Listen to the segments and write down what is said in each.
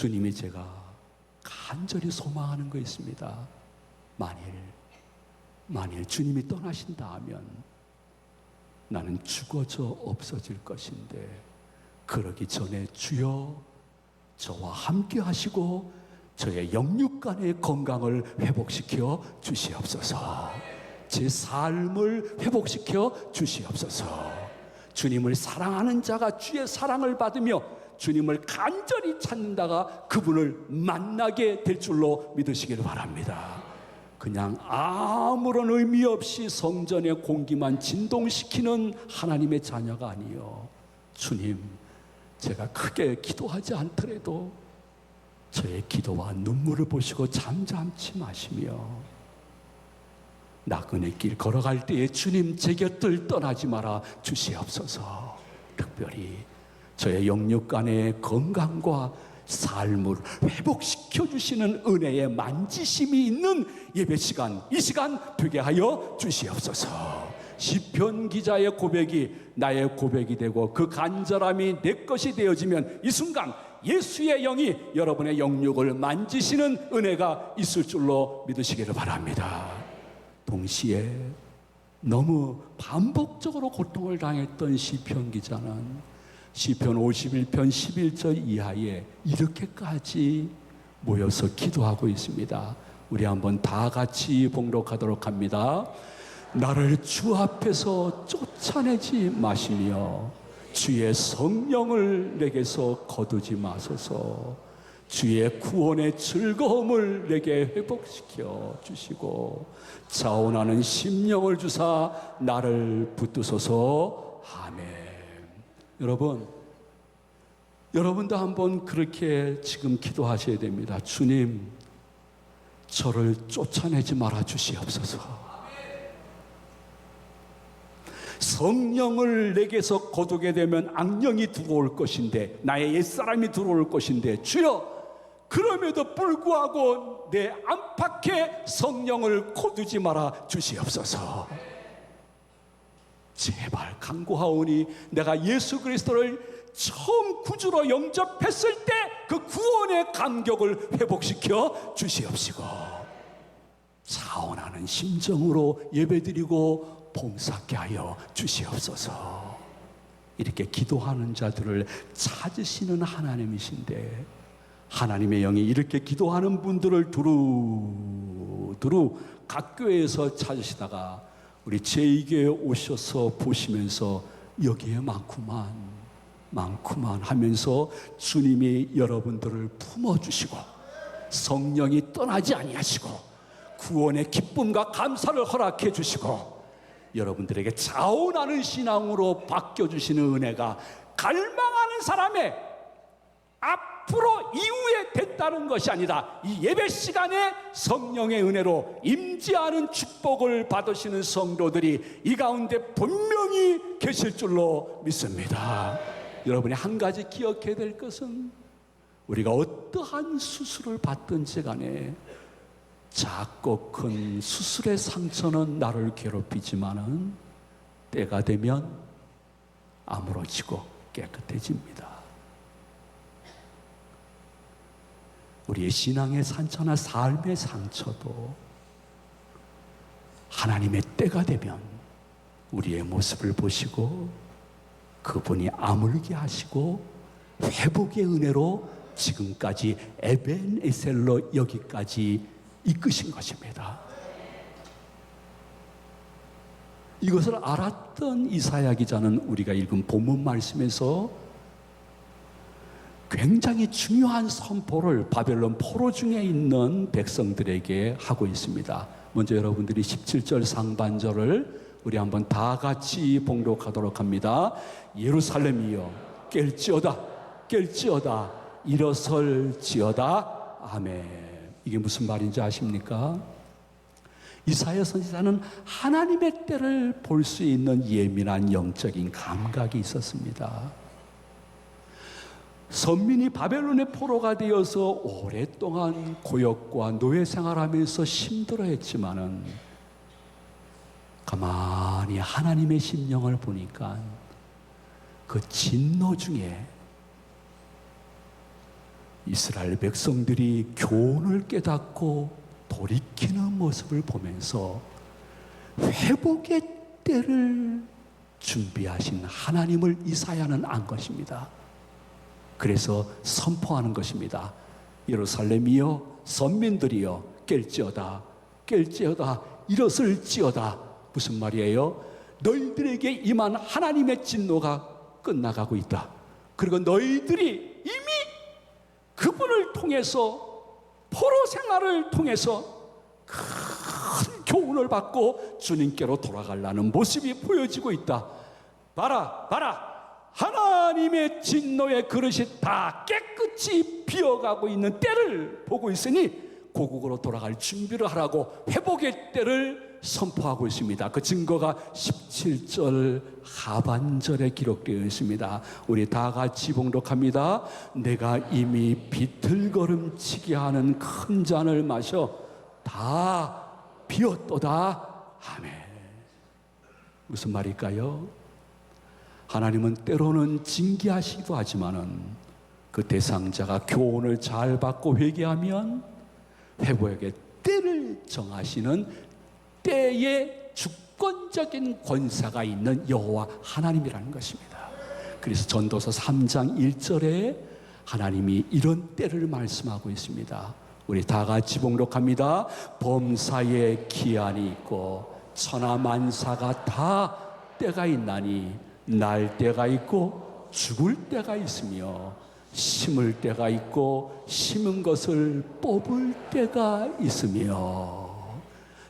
주님이 제가 간절히 소망하는 거 있습니다. 만일 주님이 떠나신다 하면 나는 죽어져 없어질 것인데, 그러기 전에 주여 저와 함께 하시고 저의 영육간의 건강을 회복시켜 주시옵소서. 제 삶을 회복시켜 주시옵소서. 주님을 사랑하는 자가 주의 사랑을 받으며 주님을 간절히 찾는다가 그분을 만나게 될 줄로 믿으시기를 바랍니다. 그냥 아무런 의미 없이 성전의 공기만 진동시키는 하나님의 자녀가 아니요, 주님, 제가 크게 기도하지 않더라도 저의 기도와 눈물을 보시고 잠잠치 마시며 나그네 길 걸어갈 때에 주님 제 곁을 떠나지 마라 주시옵소서. 특별히 저의 영육간의 건강과 삶을 회복시켜 주시는 은혜의 만지심이 있는 예배 시간, 이 시간 되게 하여 주시옵소서. 시편 기자의 고백이 나의 고백이 되고 그 간절함이 내 것이 되어지면 이 순간 예수의 영이 여러분의 영육을 만지시는 은혜가 있을 줄로 믿으시기를 바랍니다. 동시에 너무 반복적으로 고통을 당했던 시편 기자는 시편 51편 11절 이하에 이렇게까지 모여서 기도하고 있습니다. 우리 한번 다 같이 봉독하도록 합니다. 나를 주 앞에서 쫓아내지 마시며 주의 성령을 내게서 거두지 마소서. 주의 구원의 즐거움을 내게 회복시켜 주시고 자원하는 심령을 주사 나를 붙드소서. 아멘. 여러분도 한번 그렇게 지금 기도하셔야 됩니다. 주님, 저를 쫓아내지 말아 주시옵소서. 성령을 내게서 거두게 되면 악령이 들어올 것인데, 나의 옛사람이 들어올 것인데, 주여, 그럼에도 불구하고 내 안팎에 성령을 거두지 말아 주시옵소서. 제발 간구하오니 내가 예수 그리스도를 처음 구주로 영접했을 때 그 구원의 감격을 회복시켜 주시옵시고 자원하는 심정으로 예배드리고 봉사하게 하여 주시옵소서. 이렇게 기도하는 자들을 찾으시는 하나님이신데, 하나님의 영이 이렇게 기도하는 분들을 두루 각 교회에서 찾으시다가 우리 제2교회에 오셔서 보시면서 여기에 많구만 하면서 주님이 여러분들을 품어주시고 성령이 떠나지 아니하시고 구원의 기쁨과 감사를 허락해 주시고 여러분들에게 자원하는 신앙으로 바뀌어주시는 은혜가 갈망하는 사람의 앞으로 이후에 됐다는 것이 아니라 이 예배 시간에 성령의 은혜로 임재하는 축복을 받으시는 성도들이 이 가운데 분명히 계실 줄로 믿습니다. 여러분이 한 가지 기억해야 될 것은, 우리가 어떠한 수술을 받든지 간에 작고 큰 수술의 상처는 나를 괴롭히지만은 때가 되면 아물어지고 깨끗해집니다. 우리의 신앙의 상처나 삶의 상처도 하나님의 때가 되면 우리의 모습을 보시고 그분이 아물게 하시고 회복의 은혜로 지금까지 에벤에셀로 여기까지 이끄신 것입니다. 이것을 알았던 이사야 기자는 우리가 읽은 본문 말씀에서 굉장히 중요한 선포를 바벨론 포로 중에 있는 백성들에게 하고 있습니다. 먼저 여러분들이 17절 상반절을 우리 한번 다 같이 봉독하도록 합니다. 예루살렘이여 깰지어다 일어설지어다. 아멘. 이게 무슨 말인지 아십니까? 이사야 선지자는 하나님의 때를 볼 수 있는 예민한 영적인 감각이 있었습니다. 선민이 바벨론의 포로가 되어서 오랫동안 고역과 노예 생활하면서 힘들어했지만은 가만히 하나님의 심령을 보니까 그 진노 중에 이스라엘 백성들이 교훈을 깨닫고 돌이키는 모습을 보면서 회복의 때를 준비하신 하나님을 이사야는 안 것입니다. 그래서 선포하는 것입니다. 예루살렘이여, 선민들이여, 깰지어다, 깰지어다, 일어설지어다. 무슨 말이에요? 너희들에게 임한 하나님의 진노가 끝나가고 있다. 그리고 너희들이 이미 그분을 통해서, 포로 생활을 통해서 큰 교훈을 받고 주님께로 돌아가려는 모습이 보여지고 있다. 봐라, 봐라. 하나님의 진노의 그릇이 다 깨끗이 비어가고 있는 때를 보고 있으니 고국으로 돌아갈 준비를 하라고 회복의 때를 선포하고 있습니다. 그 증거가 17절 하반절에 기록되어 있습니다. 우리 다 같이 봉독합니다. 내가 이미 비틀걸음치게 하는 큰 잔을 마셔 다 비었도다. 아멘. 무슨 말일까요? 하나님은 때로는 징계하시기도 하지만은 그 대상자가 교훈을 잘 받고 회개하면 회복의 때를 정하시는 때의 주권적인 권세가 있는 여호와 하나님이라는 것입니다. 그래서 전도서 3장 1절에 하나님이 이런 때를 말씀하고 있습니다. 우리 다 같이 봉독합니다. 범사에 기한이 있고 천하만사가 다 때가 있나니 날 때가 있고 죽을 때가 있으며 심을 때가 있고 심은 것을 뽑을 때가 있으며.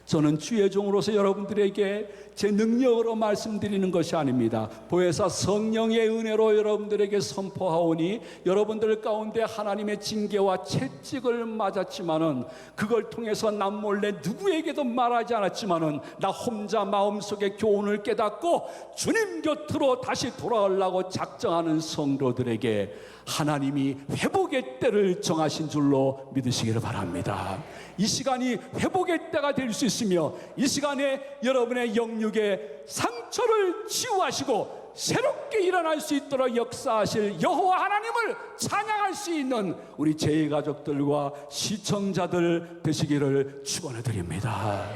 저는 주의 종으로서 여러분들에게 제 능력으로 말씀드리는 것이 아닙니다. 보혜사 성령의 은혜로 여러분들에게 선포하오니 여러분들 가운데 하나님의 징계와 채찍을 맞았지만은 그걸 통해서 남몰래 누구에게도 말하지 않았지만은 나 혼자 마음속에 교훈을 깨닫고 주님 곁으로 다시 돌아가려고 작정하는 성도들에게 하나님이 회복의 때를 정하신 줄로 믿으시기를 바랍니다. 이 시간이 회복의 때가 될 수 있으며 이 시간에 여러분의 영육의 상처를 치유하시고 새롭게 일어날 수 있도록 역사하실 여호와 하나님을 찬양할 수 있는 우리 제가족들과 시청자들 되시기를 축원해 드립니다.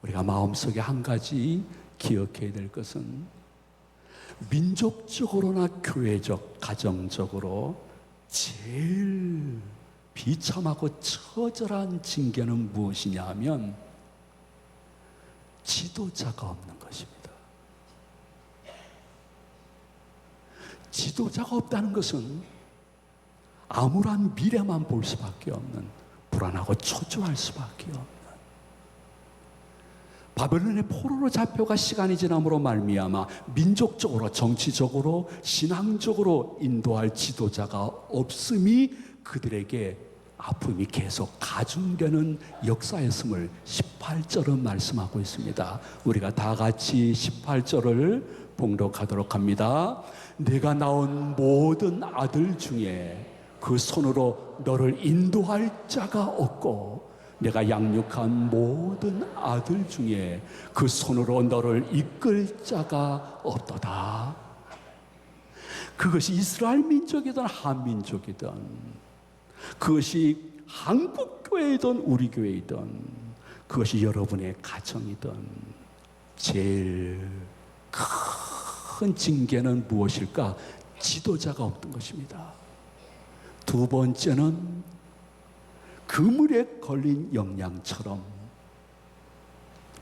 우리가 마음속에 한 가지 기억해야 될 것은 민족적으로나 교회적, 가정적으로 제일 비참하고 처절한 징계는 무엇이냐 하면 지도자가 없는 것입니다. 지도자가 없다는 것은 암울한 미래만 볼 수밖에 없는, 불안하고 초조할 수밖에 없는, 바벨론의 포로로 잡혀가 시간이 지남으로 말미암아 민족적으로, 정치적으로, 신앙적으로 인도할 지도자가 없음이 그들에게 아픔이 계속 가중되는 역사였음을 18절은 말씀하고 있습니다. 우리가 다 같이 18절을 봉독하도록 합니다. 내가 낳은 모든 아들 중에 그 손으로 너를 인도할 자가 없고 내가 양육한 모든 아들 중에 그 손으로 너를 이끌 자가 없도다. 그것이 이스라엘 민족이든 한민족이든, 그것이 한국 교회이든 우리 교회이든, 그것이 여러분의 가정이든, 제일 큰 징계는 무엇일까? 지도자가 없던 것입니다. 두 번째는 그물에 걸린 영양처럼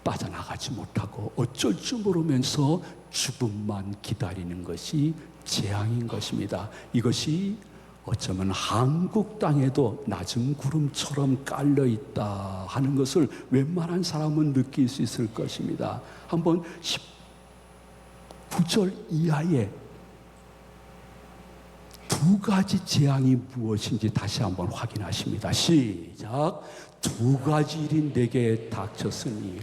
빠져나가지 못하고 어쩔 줄 모르면서 죽음만 기다리는 것이 재앙인 것입니다. 이것이 어쩌면 한국 땅에도 낮은 구름처럼 깔려있다 하는 것을 웬만한 사람은 느낄 수 있을 것입니다. 한번 19절 이하에 두 가지 재앙이 무엇인지 다시 한번 확인하십니다. 시작. 두 가지 일이 내게 닥쳤으니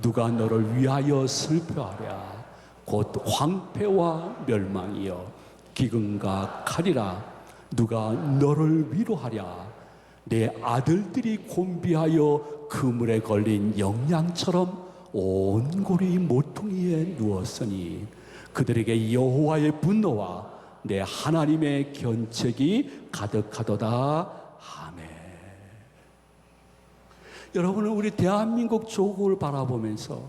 누가 너를 위하여 슬퍼하랴. 곧 황폐와 멸망이여 기근과 칼이라. 누가 너를 위로하랴. 내 아들들이 곤비하여 그물에 걸린 영양처럼 온골이 모퉁이에 누웠으니 그들에게 여호와의 분노와 내 하나님의 견책이 가득하도다. 아멘. 여러분은 우리 대한민국 조국을 바라보면서,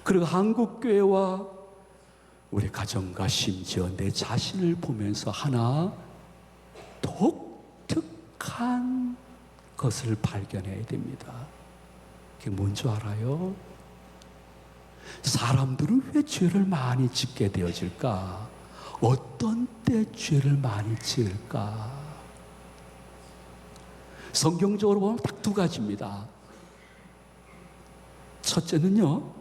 그리고 한국교회와 우리 가정과 심지어 내 자신을 보면서 하나 독특한 것을 발견해야 됩니다. 그게 뭔지 알아요? 사람들은 왜 죄를 많이 짓게 되어질까? 어떤 때 죄를 많이 지을까? 성경적으로 보면 딱 두 가지입니다. 첫째는요,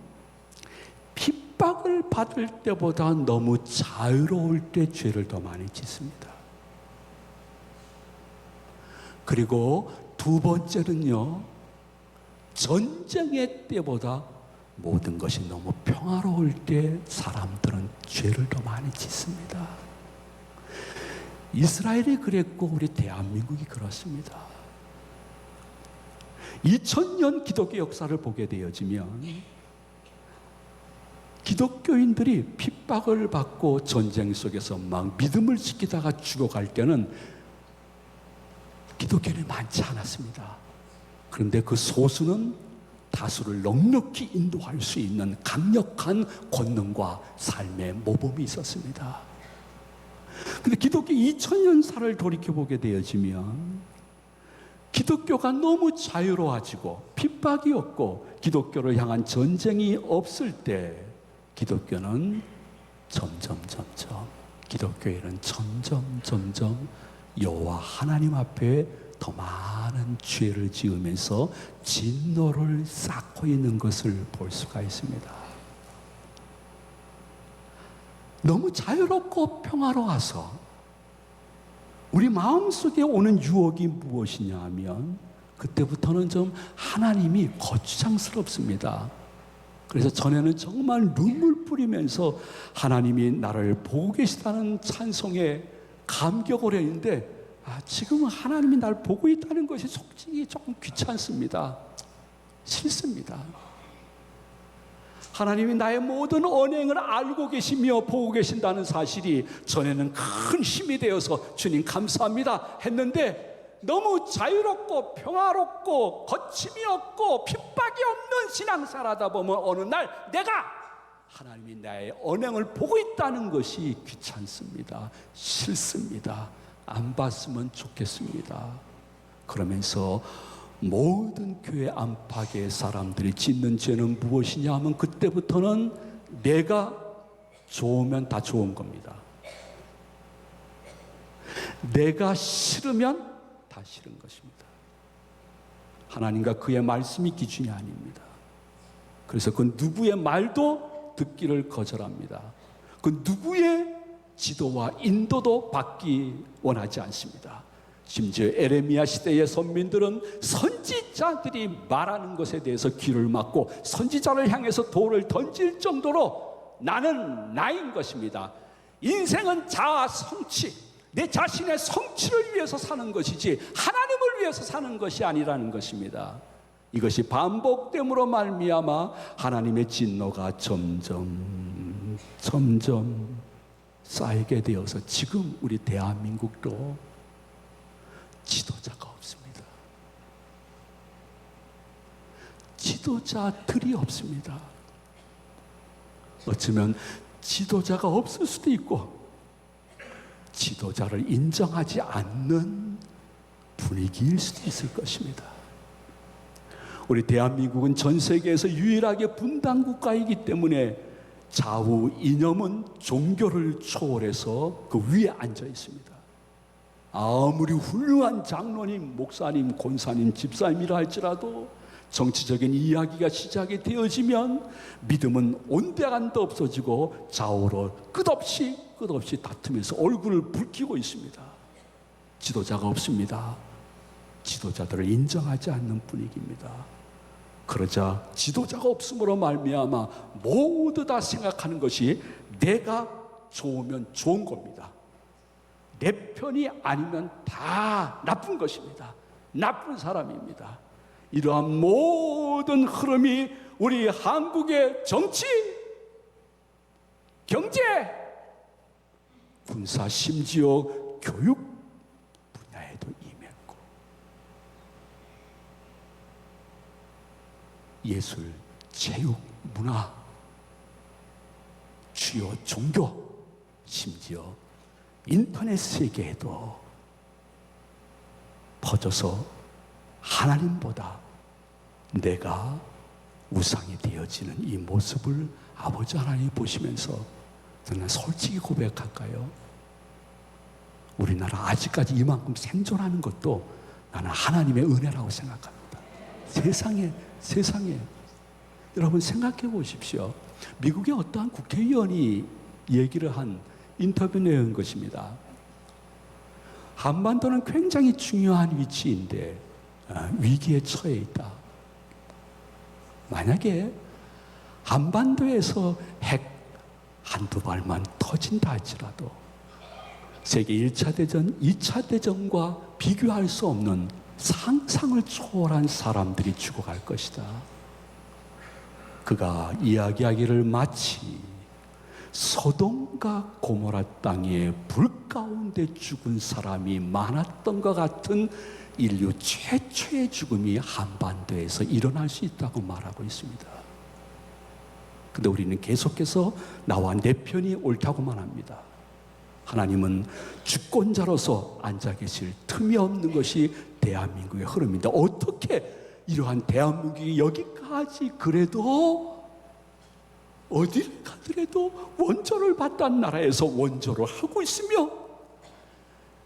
핍박을 받을 때보다 너무 자유로울 때 죄를 더 많이 짓습니다. 그리고 두 번째는요, 전쟁의 때보다 모든 것이 너무 평화로울 때 사람들은 죄를 더 많이 짓습니다. 이스라엘이 그랬고 우리 대한민국이 그렇습니다. 2000년 기독교 역사를 보게 되어지면 기독교인들이 핍박을 받고 전쟁 속에서 막 믿음을 지키다가 죽어갈 때는 기독교인이 많지 않았습니다. 그런데 그 소수는 다수를 넉넉히 인도할 수 있는 강력한 권능과 삶의 모범이 있었습니다. 그런데 기독교 2000년사를 돌이켜보게 되어지면 기독교가 너무 자유로워지고 핍박이 없고 기독교를 향한 전쟁이 없을 때 기독교는 기독교인은 점점 여호와 하나님 앞에 더 많은 죄를 지으면서 진노를 쌓고 있는 것을 볼 수가 있습니다. 너무 자유롭고 평화로워서 우리 마음속에 오는 유혹이 무엇이냐 하면 그때부터는 좀 하나님이 거추장스럽습니다. 그래서 전에는 정말 눈물 뿌리면서 하나님이 나를 보고 계시다는 찬송에 감격을 했는데 지금은 하나님이 나를 보고 있다는 것이 솔직히 조금 귀찮습니다. 싫습니다. 하나님이 나의 모든 언행을 알고 계시며 보고 계신다는 사실이 전에는 큰 힘이 되어서 주님 감사합니다 했는데, 너무 자유롭고 평화롭고 거침이 없고 핍박이 없는 신앙생활하다 보면 어느 날 내가 하나님이 나의 언행을 보고 있다는 것이 귀찮습니다. 싫습니다. 안 봤으면 좋겠습니다. 그러면서 모든 교회 안팎의 사람들이 짓는 죄는 무엇이냐 하면 그때부터는 내가 좋으면 다 좋은 겁니다. 내가 싫으면 다 싫은 것입니다. 하나님과 그의 말씀이 기준이 아닙니다. 그래서 그 누구의 말도 듣기를 거절합니다. 그 누구의 지도와 인도도 받기 원하지 않습니다. 심지어 에레미야 시대의 선민들은 선지자들이 말하는 것에 대해서 귀를 막고 선지자를 향해서 돌을 던질 정도로 나는 나인 것입니다. 인생은 자아 성취, 내 자신의 성취를 위해서 사는 것이지 하나님을 위해서 사는 것이 아니라는 것입니다. 이것이 반복됨으로 말미암아 하나님의 진노가 점점 쌓이게 되어서 지금 우리 대한민국도 지도자가 없습니다. 지도자들이 없습니다. 어쩌면 지도자가 없을 수도 있고 지도자를 인정하지 않는 분위기일 수도 있을 것입니다. 우리 대한민국은 전 세계에서 유일하게 분단 국가이기 때문에 좌우 이념은 종교를 초월해서 그 위에 앉아 있습니다. 아무리 훌륭한 장로님, 목사님, 권사님, 집사님이라 할지라도 정치적인 이야기가 시작이 되어지면 믿음은 온데간데 없어지고 좌우로 끝없이 다투면서 얼굴을 붉히고 있습니다. 지도자가 없습니다. 지도자들을 인정하지 않는 분위기입니다. 그러자 지도자가 없음으로 말미암아 모두 다 생각하는 것이 내가 좋으면 좋은 겁니다. 내 편이 아니면 다 나쁜 것입니다. 나쁜 사람입니다. 이러한 모든 흐름이 우리 한국의 정치, 경제, 군사, 심지어 교육 분야에도 임했고, 예술, 체육, 문화, 주요 종교, 심지어 인터넷 세계에도 퍼져서 하나님보다 내가 우상이 되어지는 이 모습을 아버지 하나님이 보시면서, 저는 솔직히 고백할까요? 우리나라 아직까지 이만큼 생존하는 것도 나는 하나님의 은혜라고 생각합니다. 세상에 여러분 생각해 보십시오. 미국의 어떠한 국회의원이 얘기를 한 인터뷰 내용인 것입니다. 한반도는 굉장히 중요한 위치인데 위기에 처해 있다. 만약에 한반도에서 핵 한두 발만 터진다 할지라도 세계 1차 대전, 2차 대전과 비교할 수 없는 상상을 초월한 사람들이 죽어갈 것이다. 그가 이야기하기를 마치 소돔과 고모라 땅에 불 가운데 죽은 사람이 많았던 것 같은 인류 최초의 죽음이 한반도에서 일어날 수 있다고 말하고 있습니다. 근데 우리는 계속해서 나와 내 편이 옳다고만 합니다. 하나님은 주권자로서 앉아 계실 틈이 없는 것이 대한민국의 흐름입니다. 어떻게 이러한 대한민국이 여기까지 그래도 어딜 가더라도 원조를 받던 나라에서 원조를 하고 있으며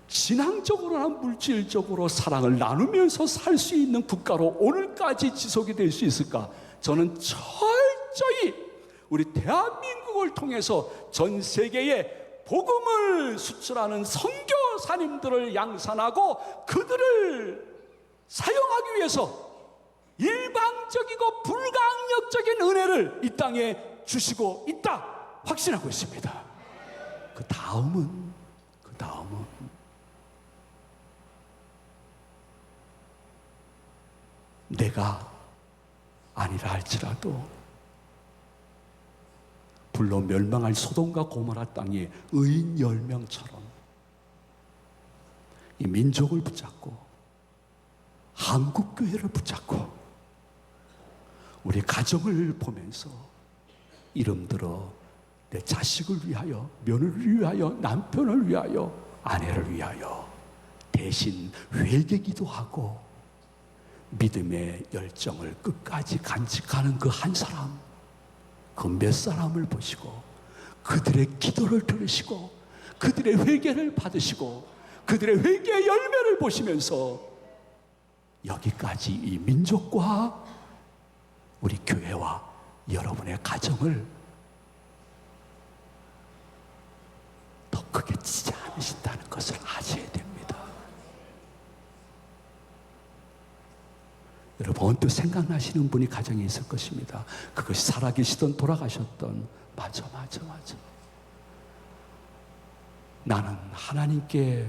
신앙적으로나 물질적으로 사랑을 나누면서 살 수 있는 국가로 오늘까지 지속이 될 수 있을까? 저는 철저히 우리 대한민국을 통해서 전 세계에 복음을 수출하는 선교사님들을 양산하고 그들을 사용하기 위해서 일방적이고 불강력적인 은혜를 이 땅에 주시고 있다 확신하고 있습니다. 그 다음은 내가 아니라 할지라도 불로 멸망할 소돔과 고모라 땅의 의인 10명처럼 이 민족을 붙잡고 한국교회를 붙잡고 우리 가정을 보면서 이름 들어 내 자식을 위하여, 며느리를 위하여, 남편을 위하여, 아내를 위하여 대신 회개기도 하고 믿음의 열정을 끝까지 간직하는 그 한 사람, 그 몇 사람을 보시고 그들의 기도를 들으시고 그들의 회개를 받으시고 그들의 회개의 열매를 보시면서 여기까지 이 민족과 우리 교회와 여러분의 가정을 더 크게 치지 않으신다는 것을 아셔야 됩니다. 여러분 언뜻 생각나시는 분이 가정에 있을 것입니다. 그것이 살아계시던 돌아가셨던 맞아. 나는 하나님께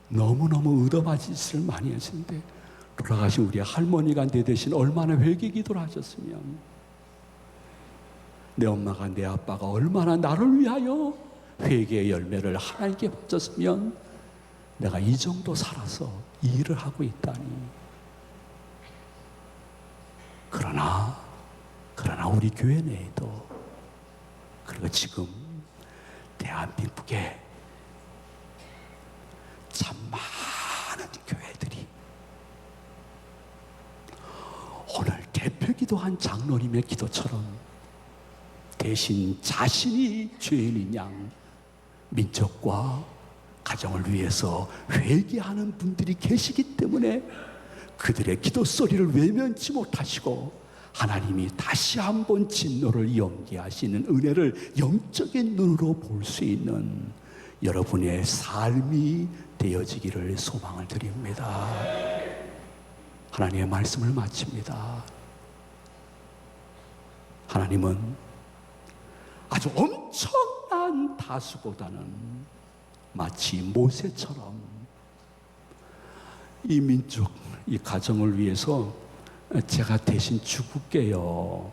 너무너무 얻어맞은 짓을 많이 했는데 돌아가신 우리 할머니가 내 대신 얼마나 회개기도를 하셨으면, 내 엄마가 내 아빠가 얼마나 나를 위하여 회개의 열매를 하나님께 바쳤으면 내가 이 정도 살아서 이 일을 하고 있다니. 그러나 우리 교회 내에도, 그리고 지금 대한민국에 참 많은 교회들이 오늘 대표기도한 장로님의 기도처럼 대신 자신이 죄인인 양 민족과 가정을 위해서 회개하는 분들이 계시기 때문에 그들의 기도 소리를 외면치 못하시고 하나님이 다시 한번 진노를 연기하시는 은혜를 영적인 눈으로 볼 수 있는 여러분의 삶이 되어지기를 소망을 드립니다. 하나님의 말씀을 마칩니다. 하나님은 아주 엄청난 다수보다는 마치 모세처럼 이 민족, 이 가정을 위해서 제가 대신 죽을게요.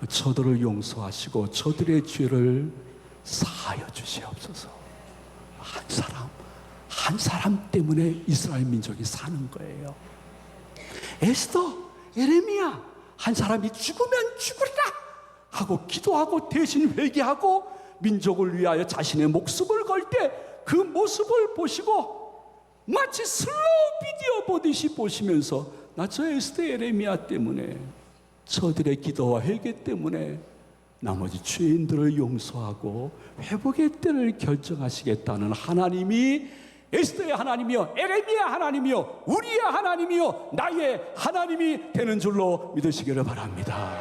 저들을 용서하시고 저들의 죄를 사하여 주시옵소서. 한 사람 때문에 이스라엘 민족이 사는 거예요. 에스더, 에레미야, 한 사람이 죽으면 죽으리라 하고 기도하고 대신 회개하고 민족을 위하여 자신의 목숨을 걸 때 그 모습을 보시고 마치 슬로우 비디오 보듯이 보시면서 나 저 에스더, 에레미야 때문에, 저들의 기도와 회개 때문에 나머지 죄인들을 용서하고 회복의 때를 결정하시겠다는 하나님이 에스더의 하나님이요, 에레미야 하나님이요, 우리의 하나님이요, 나의 하나님이 되는 줄로 믿으시기를 바랍니다.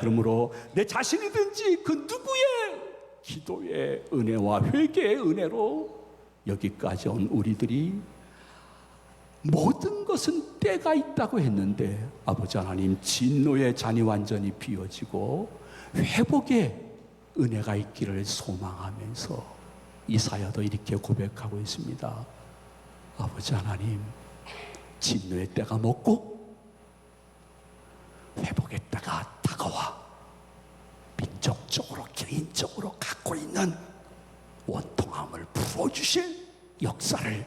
그러므로 내 자신이든지 그 누구의 기도의 은혜와 회개의 은혜로 여기까지 온 우리들이 모든 것은 때가 있다고 했는데 아버지 하나님, 진노의 잔이 완전히 비워지고 회복의 은혜가 있기를 소망하면서 이사야도 이렇게 고백하고 있습니다. 아버지 하나님, 진노의 때가 먹고 회복의 때가 다가와 민족적으로 개인적으로 갖고 있는 원통함을 풀어주실 역사를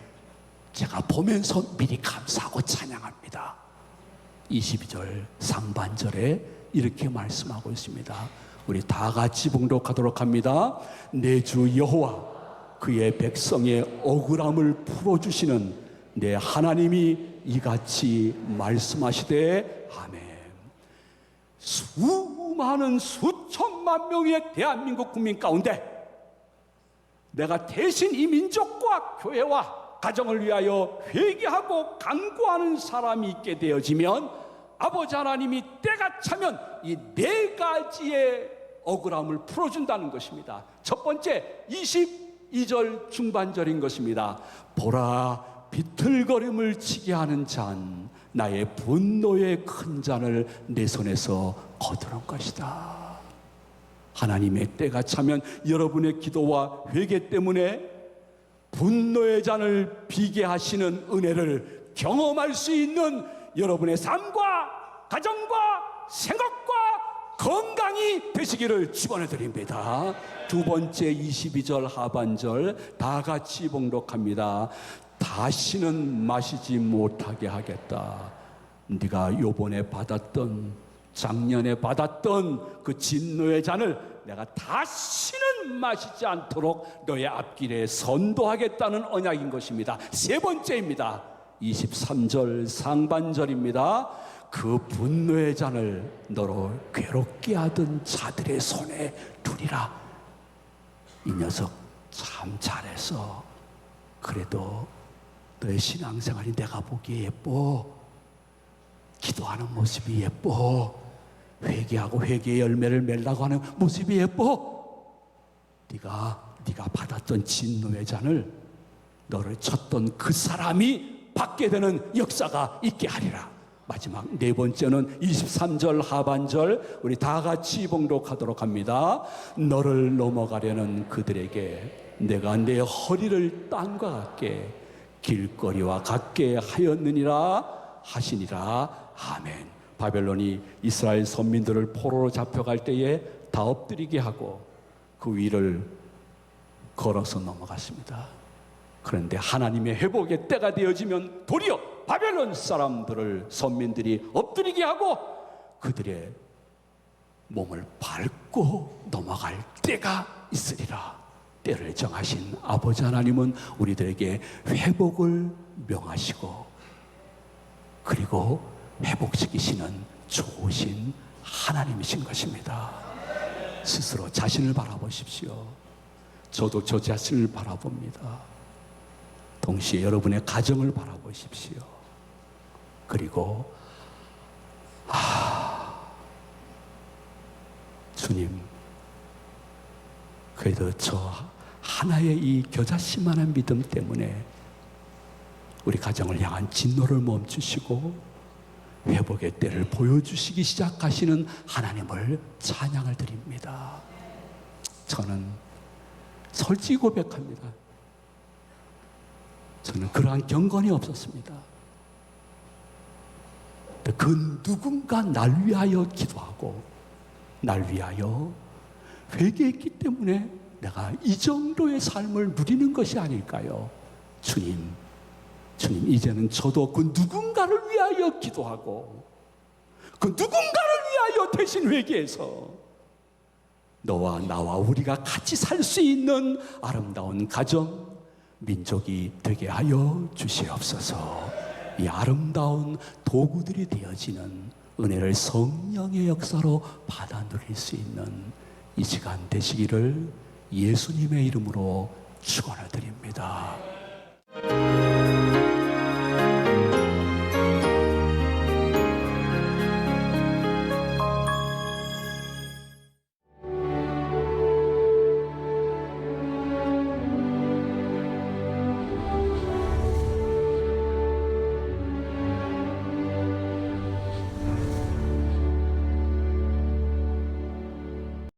제가 보면서 미리 감사하고 찬양합니다. 22절 상반절에 이렇게 말씀하고 있습니다. 우리 다 같이 봉독하도록 합니다. 내 주 여호와 그의 백성의 억울함을 풀어주시는 내 하나님이 이같이 말씀하시되 아멘. 수많은 수천만 명의 대한민국 국민 가운데 내가 대신 이 민족과 교회와 가정을 위하여 회개하고 간구하는 사람이 있게 되어지면 아버지 하나님이 때가 차면 이 네 가지의 억울함을 풀어준다는 것입니다. 첫 번째 22절 중반절인 것입니다. 보라, 비틀거림을 치게 하는 잔, 나의 분노의 큰 잔을 내 손에서 거두는 것이다. 하나님의 때가 차면 여러분의 기도와 회개 때문에 분노의 잔을 비게 하시는 은혜를 경험할 수 있는 여러분의 삶과 가정과 생각과 건강이 되시기를 축원해 드립니다. 두 번째 22절 하반절 다 같이 봉독합니다. 다시는 마시지 못하게 하겠다. 네가 요번에 받았던, 작년에 받았던 그 진노의 잔을 내가 다시는 마시지 않도록 너의 앞길에 선도하겠다는 언약인 것입니다. 세 번째입니다. 23절 상반절입니다. 그 분노의 잔을 너로 괴롭게 하던 자들의 손에 두리라. 이 녀석 참 잘해서 그래도 너의 신앙생활이 내가 보기에 예뻐, 기도하는 모습이 예뻐, 회개하고 회개의 열매를 맺으려고 하는 모습이 예뻐. 네가 받았던 진노의 잔을 너를 쳤던 그 사람이 받게 되는 역사가 있게 하리라. 마지막 네 번째는 23절 하반절 우리 다 같이 봉독하도록 합니다. 너를 넘어가려는 그들에게 내가 내 허리를 땅과 같게 길거리와 같게 하였느니라 하시니라. 아멘. 바벨론이 이스라엘 선민들을 포로로 잡혀갈 때에 다 엎드리게 하고 그 위를 걸어서 넘어갔습니다. 그런데 하나님의 회복의 때가 되어지면 도리어 바벨론 사람들을, 선민들이 엎드리게 하고 그들의 몸을 밟고 넘어갈 때가 있으리라. 때를 정하신 아버지 하나님은 우리들에게 회복을 명하시고 그리고 회복시키시는 좋으신 하나님이신 것입니다. 스스로 자신을 바라보십시오. 저도 저 자신을 바라봅니다. 동시에 여러분의 가정을 바라보십시오. 그리고 주님, 그래도 저 하나의 이 겨자씨만한 믿음 때문에 우리 가정을 향한 진노를 멈추시고 회복의 때를 보여주시기 시작하시는 하나님을 찬양을 드립니다. 저는 솔직히 고백합니다. 저는 그러한 경건이 없었습니다. 그 누군가 날 위하여 기도하고 날 위하여 회개했기 때문에 내가 이 정도의 삶을 누리는 것이 아닐까요? 주님, 이제는 저도 그 누군가를 위하여 기도하고 그 누군가를 위하여 대신 회개해서 너와 나와 우리가 같이 살 수 있는 아름다운 가정, 민족이 되게 하여 주시옵소서. 이 아름다운 도구들이 되어지는 은혜를 성령의 역사로 받아 누릴 수 있는 이 시간 되시기를 예수님의 이름으로 축원을 드립니다.